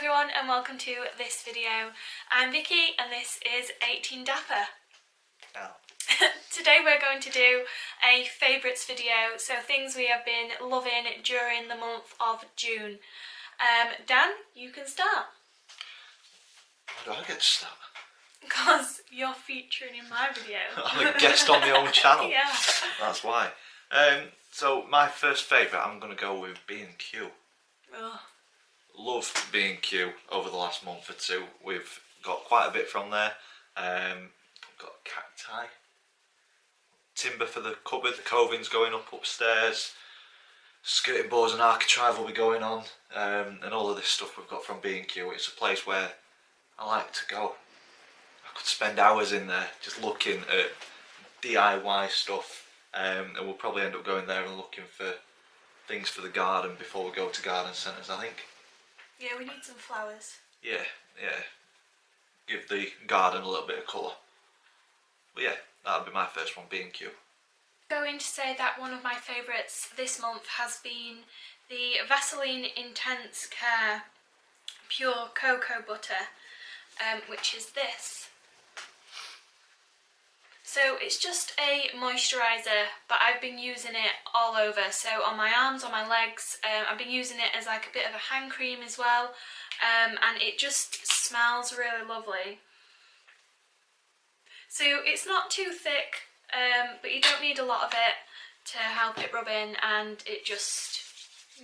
everyone and welcome to this video. I'm Vicky and this is 18Dapper. Oh. Today we're going to do a favourites video, so things we have been loving during the month of June. Dan, you can start. How do I get to start? Because you're featuring in my video. I'm a guest on my own channel. Yeah. That's why. So my first favourite, I'm going to go with B&Q. Ugh. Love B&Q over the last month or two. We've got quite a bit from there. Got cacti, timber for the cupboard, the coving's going up upstairs, skirting boards and architrave will be going on, and all of this stuff we've got from B&Q. It's a place where I like to go. I could spend hours in there just looking at DIY stuff, and we'll probably end up going there and looking for things for the garden before we go to garden centres, I think. Yeah, we need some flowers. Yeah. Give the garden a little bit of colour. But yeah, that would be my first one, B&Q. Going to say that one of my favourites this month has been the Vaseline Intense Care Pure Cocoa Butter, which is this. So it's just a moisturiser, but I've been using it all over. So on my arms, on my legs, I've been using it as like a bit of a hand cream as well. And it just smells really lovely. So it's not too thick, but you don't need a lot of it to help it rub in, and it just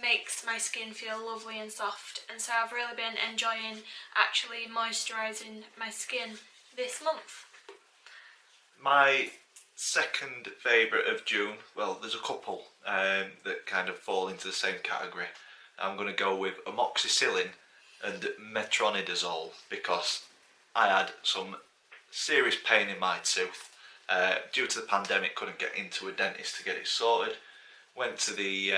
makes my skin feel lovely and soft. And so I've really been enjoying actually moisturising my skin this month. My second favourite of June, well, there's a couple that kind of fall into the same category. I'm going to go with amoxicillin and metronidazole because I had some serious pain in my tooth. Due to the pandemic, couldn't get into a dentist to get it sorted. Went to the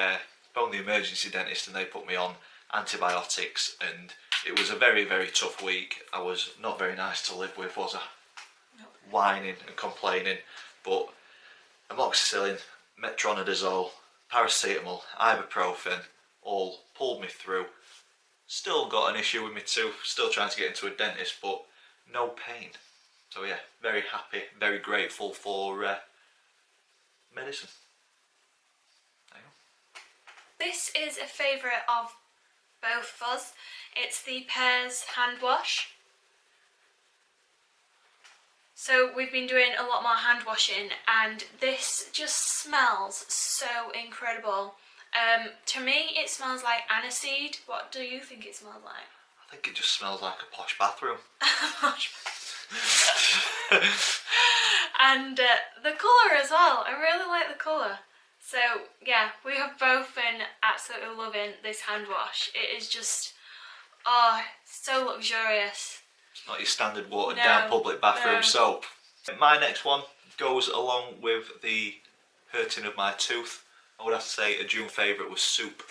phoned the emergency dentist and they put me on antibiotics, and it was a very, very tough week. I was not very nice to live with, was I? Whining and complaining, but amoxicillin, metronidazole, paracetamol, ibuprofen all pulled me through. Still got an issue with my tooth, still trying to get into a dentist, but no pain. So yeah, very happy, very grateful for medicine. There you go. This is a favourite of both of us. It's the Pears hand wash. So we've been doing a lot more hand washing and this just smells so incredible. To me it smells like aniseed. What do you think it smells like? I think it just smells like a posh bathroom. And the colour as well, I really like the colour. So yeah, we have both been absolutely loving this hand wash. It is just, oh, so luxurious. It's not your standard watered down public bathroom soap. My next one goes along with the hurting of my tooth. I would have to say a June favourite was soup.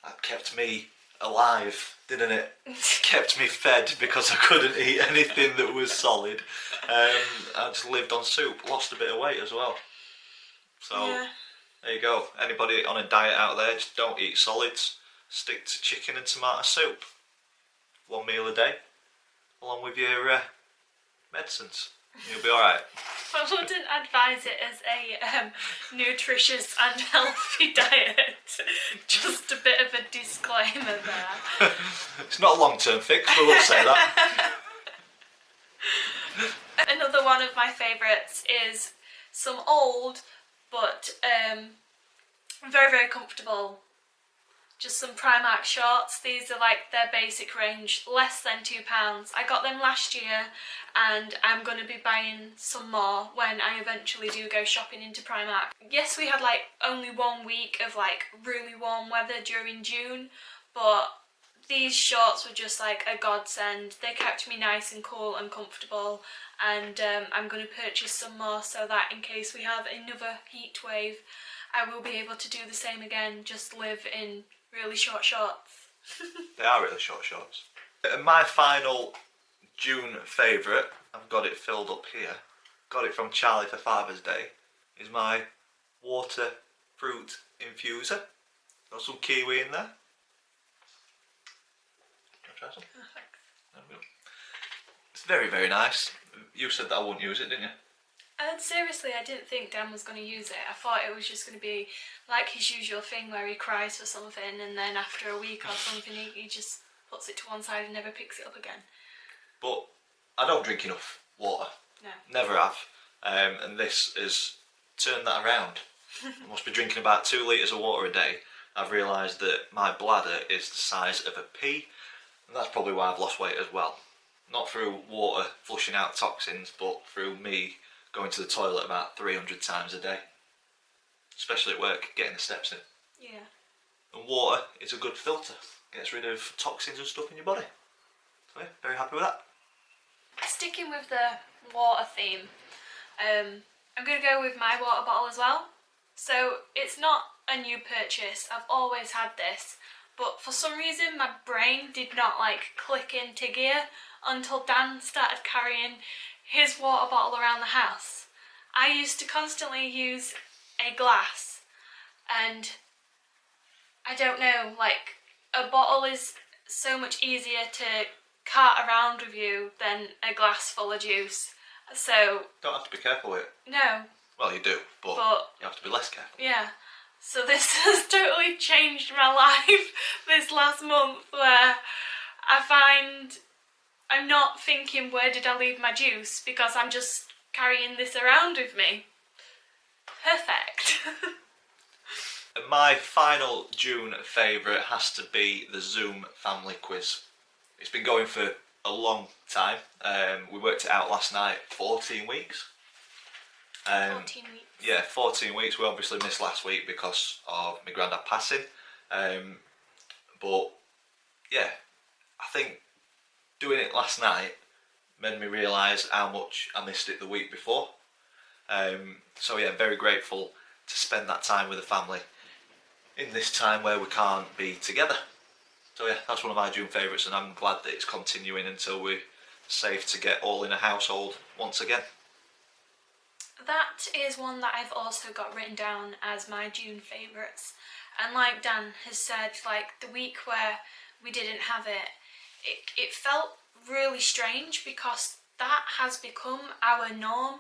That kept me alive, didn't it? Kept me fed because I couldn't eat anything that was solid. I just lived on soup, lost a bit of weight as well. So yeah. There you go. Anybody on a diet out there, just don't eat solids. Stick to chicken and tomato soup. One meal a day, along with your medicines. You'll be alright. I wouldn't advise it as a nutritious and healthy diet. Just a bit of a disclaimer there. It's not a long-term fix, but we'll say that. Another one of my favourites is some old but very, very comfortable, just some Primark shorts. These are like their basic range, less than £2. I got them last year and I'm going to be buying some more when I eventually do go shopping into Primark. Yes, we had like only 1 week of like really warm weather during June, but these shorts were just like a godsend. They kept me nice and cool and comfortable, and I'm going to purchase some more so that in case we have another heat wave, I will be able to do the same again, just live in really short shorts. They are really short shorts. My final June favourite, I've got it filled up here, got it from Charlie for Father's Day, is my water fruit infuser. Got some kiwi in there. Try some. Oh, thanks. There we go. It's very, very nice. You said that I wouldn't use it, didn't you? Seriously, I didn't think Dan was going to use it. I thought it was just going to be like his usual thing where he cries for something and then after a week or something he just puts it to one side and never picks it up again. But I don't drink enough water. No. Never have. And this has turned that around. I must be drinking about 2 litres of water a day. I've realised that my bladder is the size of a pea, and that's probably why I've lost weight as well. Not through water flushing out toxins, but through me going to the toilet about 300 times a day. Especially at work, getting the steps in. Yeah. And water is a good filter. Gets rid of toxins and stuff in your body. So yeah, very happy with that. Sticking with the water theme, I'm going to go with my water bottle as well. So it's not a new purchase, I've always had this, but for some reason my brain did not like click into gear until Dan started carrying his water bottle around the house. I used to constantly use a glass, and I don't know, like a bottle is so much easier to cart around with you than a glass full of juice. So Don't have to be careful with it. no. Well, you do, but you have to be less careful. Yeah. So this has totally changed my life this last month, where I find I'm not thinking where did I leave my juice because I'm just carrying this around with me. Perfect. And my final June favourite has to be the Zoom family quiz. It's been going for a long time. We worked it out last night, 14 weeks. 14 weeks. Yeah, 14 weeks. We obviously missed last week because of my granddad passing. But yeah, I think doing it last night made me realise how much I missed it the week before. So yeah, very grateful to spend that time with the family in this time where we can't be together. So yeah, that's one of my June favourites, and I'm glad that it's continuing until we're safe to get all in a household once again. That is one that I've also got written down as my June favourites. And like Dan has said, like the week where we didn't have it, it felt really strange because that has become our norm.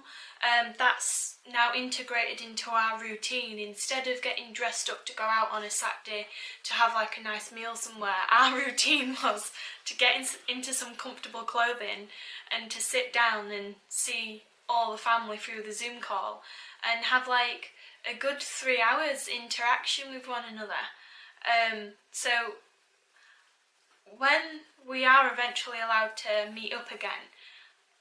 That's now integrated into our routine. Instead of getting dressed up to go out on a Saturday to have like a nice meal somewhere, our routine was to get into some comfortable clothing and to sit down and see all the family through the Zoom call and have like a good 3 hours interaction with one another. So when we are eventually allowed to meet up again,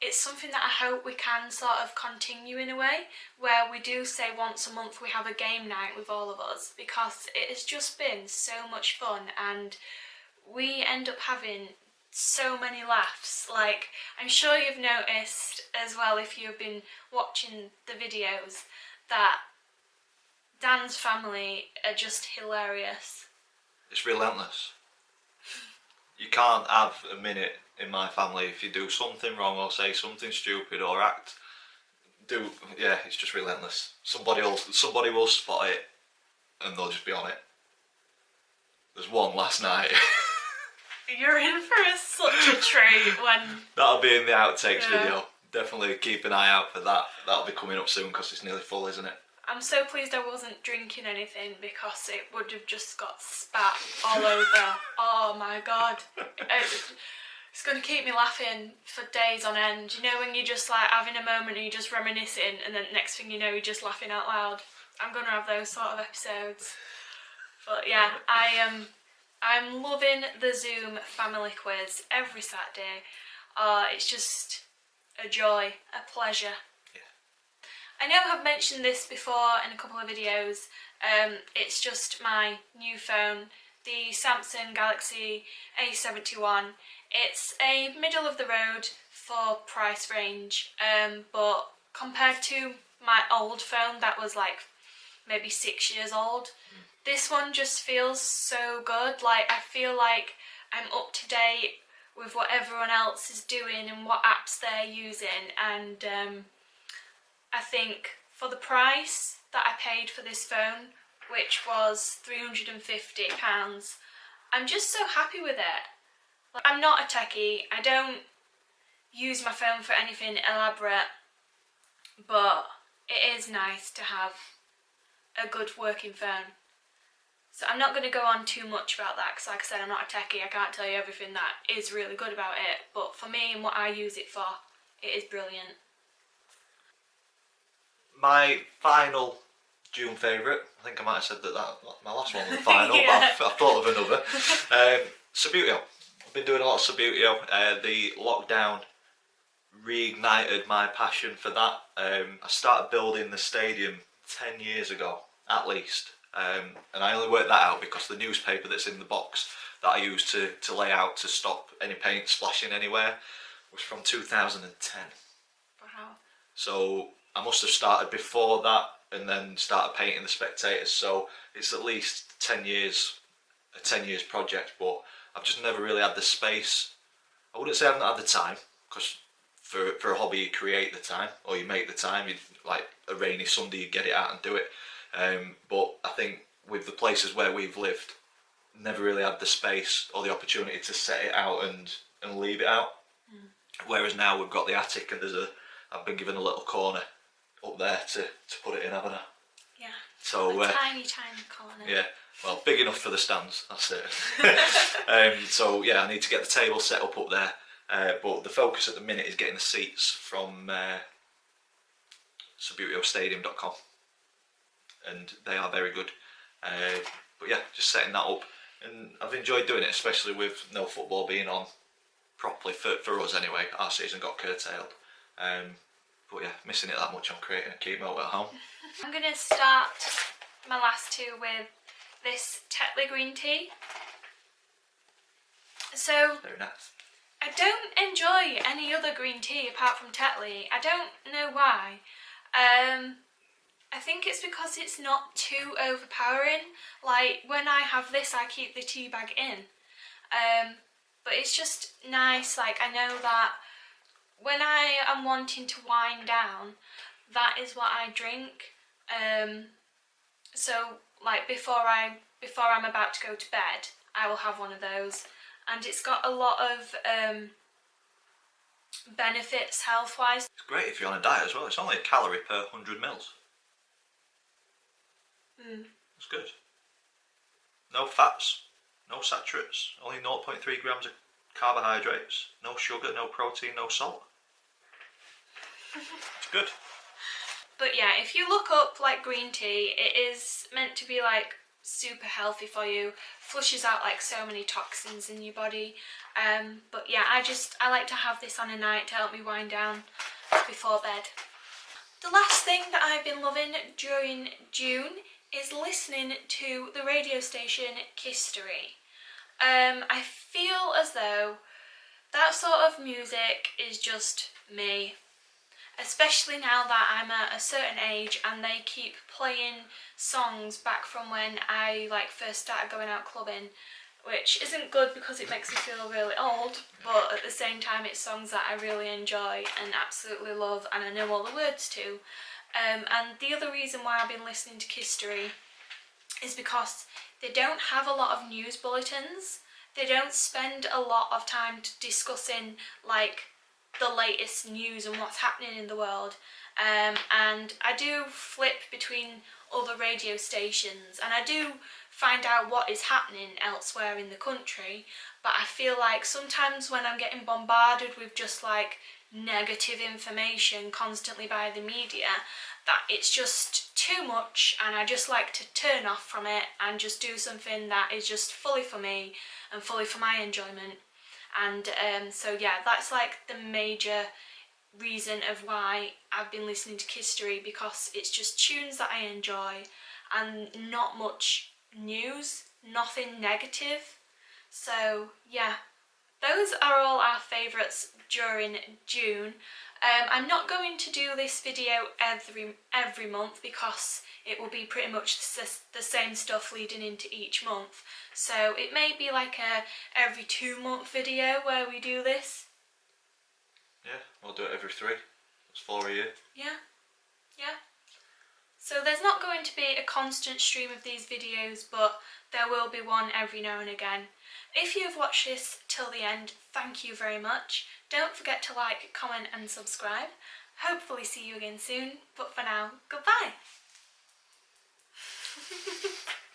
it's something that I hope we can sort of continue in a way where we do say once a month we have a game night with all of us, because it has just been so much fun and we end up having so many laughs. Like, I'm sure you've noticed as well if you've been watching the videos that Dan's family are just hilarious. It's relentless. You can't have a minute in my family if you do something wrong or say something stupid or yeah, it's just relentless. Somebody will spot it and they'll just be on it. There's one last night. You're in for such a treat when... That'll be in the outtakes video. Definitely keep an eye out for that. That'll be coming up soon because it's nearly full, isn't it? I'm so pleased I wasn't drinking anything because it would have just got spat all over. Oh my god. It's going to keep me laughing for days on end. You know when you're just like having a moment and you're just reminiscing and then next thing you know you're just laughing out loud? I'm going to have those sort of episodes. But yeah, I'm loving the Zoom family quiz every Saturday. It's just a joy, a pleasure. I know I've mentioned this before in a couple of videos. It's just my new phone, the Samsung Galaxy A71. It's a middle of the road for price range, but compared to my old phone that was like maybe 6 years old, this one just feels so good. Like, I feel like I'm up to date with what everyone else is doing and what apps they're using, and I think for the price that I paid for this phone, which was £350, I'm just so happy with it. Like, I'm not a techie, I don't use my phone for anything elaborate, but it is nice to have a good working phone. So I'm not going to go on too much about that because, like I said, I'm not a techie. I can't tell you everything that is really good about it, but for me and what I use it for, it is brilliant. My final June favourite, I think I might have said that my last one was the final, Yeah. but I thought of another. Subbuteo. I've been doing a lot of Subbuteo. The lockdown reignited my passion for that. I started building the stadium 10 years ago, at least. And I only worked that out because the newspaper that's in the box that I used to lay out to stop any paint splashing anywhere was from 2010. Wow. So I must have started before that and then started painting the Spectators. So it's at least 10 years, a 10 years project, but I've just never really had the space. I wouldn't say I haven't had the time, because for a hobby you create the time, or you make the time. You, like a rainy Sunday, you get it out and do it. But I think with the places where we've lived, never really had the space or the opportunity to set it out and leave it out. Whereas now we've got the attic, and I've been given a little corner up there to put it in, haven't I? Yeah. So a tiny corner. yeah, well, big enough for the stands. That's it. So yeah, I need to get the table set up there. But the focus at the minute is getting the seats from SubbuteoStadium.com, and they are very good. But yeah, just setting that up, and I've enjoyed doing it, especially with no football being on properly for us anyway. Our season got curtailed. But yeah, missing it that much on creating a keep mode at home. I'm going to start my last two with this Tetley green tea. So Very nice. I don't enjoy any other green tea apart from Tetley. I don't know why. I think it's because it's not too overpowering. Like when I have this, I keep the tea bag in. But it's just nice. Like I know that when I am wanting to wind down, that is what I drink. So like before I'm about to go to bed, I will have one of those, and it's got a lot of benefits health-wise. It's great if you're on a diet as well. It's only a calorie per 100 mils. It's good. No fats, no saturates, only 0.3 grams of carbohydrates, no sugar, no protein, no salt. It's good. But yeah, if you look up like green tea, it is meant to be like super healthy for you, flushes out like so many toxins in your body. But yeah, I like to have this on a night to help me wind down before bed. The last thing that I've been loving during June is listening to the radio station Kistery. I feel as though that sort of music is just me. Especially now that I'm at a certain age and they keep playing songs back from when I like first started going out clubbing, which isn't good because it makes me feel really old, but at the same time it's songs that I really enjoy and absolutely love and I know all the words to. And the other reason why I've been listening to Kistery is because they don't have a lot of news bulletins. They don't spend a lot of time discussing like the latest news and what's happening in the world, and I do flip between other radio stations and I do find out what is happening elsewhere in the country, but I feel like sometimes when I'm getting bombarded with just like negative information constantly by the media, that it's just too much and I just like to turn off from it and just do something that is just fully for me and fully for my enjoyment. And so yeah, that's like the major reason of why I've been listening to Kistery, because it's just tunes that I enjoy and not much news, nothing negative. So yeah, those are all our favourites during June. I'm not going to do this video every month because it will be pretty much the same stuff leading into each month. So it may be like a every 2 month video where we do this. Yeah, we'll do it every 3. That's 4 a year. Yeah. So there's not going to be a constant stream of these videos, but there will be one every now and again. If you've watched this till the end, thank you very much. Don't forget to like, comment and subscribe. Hopefully see you again soon, but for now, goodbye!